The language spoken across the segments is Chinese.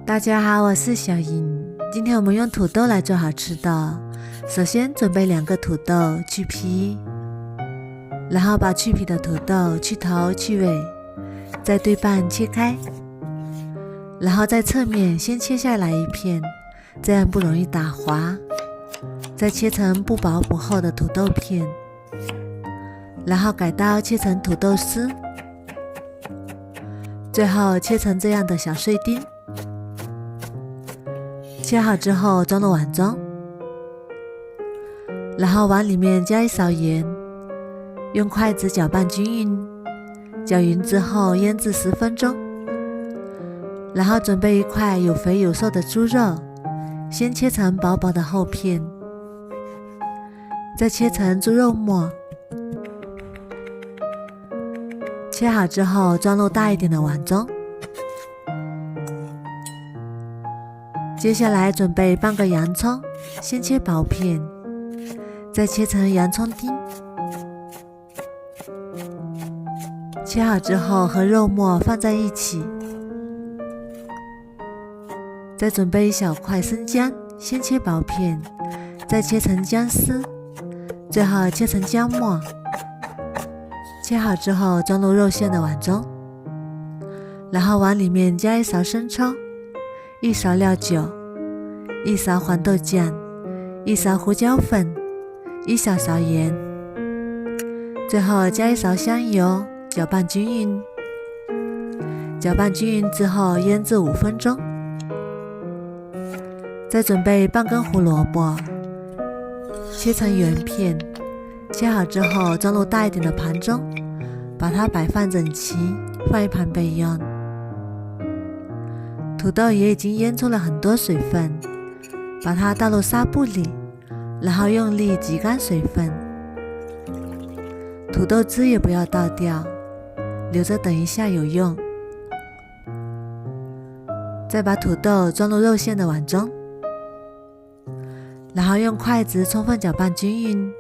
大家好，我是小莹。今天我们用土豆来做好吃的。首先准备2个土豆，去皮，然后把去皮的土豆去头去尾，再对半切开，然后在侧面先切下来1片，这样不容易打滑。再切成不薄不厚的土豆片，然后改刀切成土豆丝，最后切成这样的小碎丁。切好之后装入碗中，然后碗里面加1勺盐，用筷子搅拌均匀，搅匀之后腌制10分钟。然后准备1块有肥有瘦的猪肉，先切成薄薄的厚片，再切成猪肉末。切好之后装入大一点的碗中。接下来准备半个洋葱，先切薄片，再切成洋葱丁。切好之后和肉末放在一起。再准备1小块生姜，先切薄片，再切成姜丝，最后切成姜末。切好之后装入肉馅的碗中，然后碗里面加1勺生抽，1勺料酒，1勺黄豆酱，1勺胡椒粉，1小勺盐，最后加1勺香油，搅拌均匀。搅拌均匀之后腌制5分钟。再准备半根胡萝卜，切成圆片，切好之后装入大一点的盘中，把它摆放整齐，放一旁备用。土豆也已经腌出了很多水分，把它倒入纱布里，然后用力挤干水分。土豆汁也不要倒掉，留着等一下有用。再把土豆装入肉馅的碗中，然后用筷子充分搅拌均匀。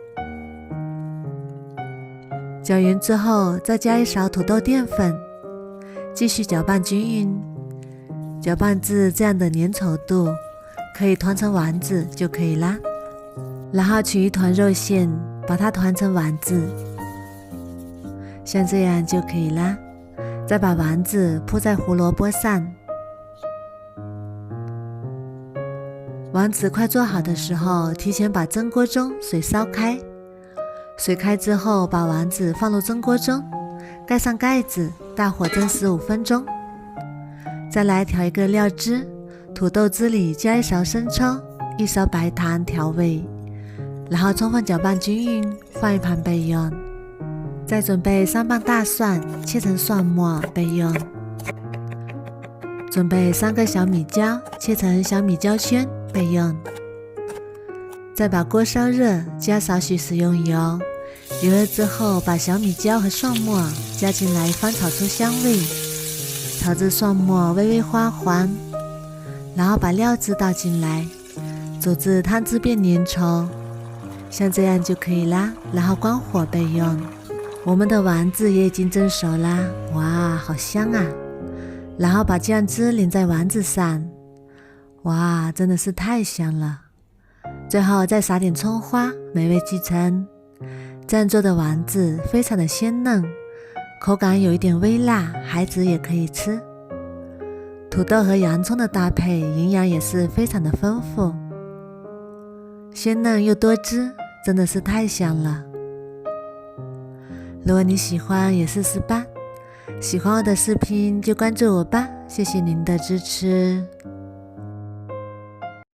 搅匀之后再加1勺土豆淀粉，继续搅拌均匀，搅拌至这样的粘稠度，可以团成丸子就可以啦。然后取一团肉馅，把它团成丸子，像这样就可以啦。再把丸子铺在胡萝卜上。丸子快做好的时候，提前把蒸锅中水烧开，水开之后把丸子放入蒸锅中，盖上盖子，大火蒸15分钟。再来调一个料汁，土豆汁里加1勺生抽，1勺白糖调味，然后充分搅拌均匀，放一旁备用。再准备3瓣大蒜，切成蒜末备用。准备3个小米椒，切成小米椒圈备用。再把锅烧热，加少许食用油，油热之后把小米椒和蒜末加进来，翻炒出香味，炒至蒜末微微花黄，然后把料汁倒进来，煮至汤汁变粘稠，像这样就可以啦。然后关火备用。我们的丸子也已经蒸熟啦，哇，好香啊！然后把酱汁淋在丸子上，哇，真的是太香了。最后再撒点葱花，美味继承。这样做的丸子非常的鲜嫩，口感有一点微辣，孩子也可以吃。土豆和洋葱的搭配，营养也是非常的丰富，鲜嫩又多汁，真的是太香了。如果你喜欢也试试吧，喜欢我的视频就关注我吧，谢谢您的支持。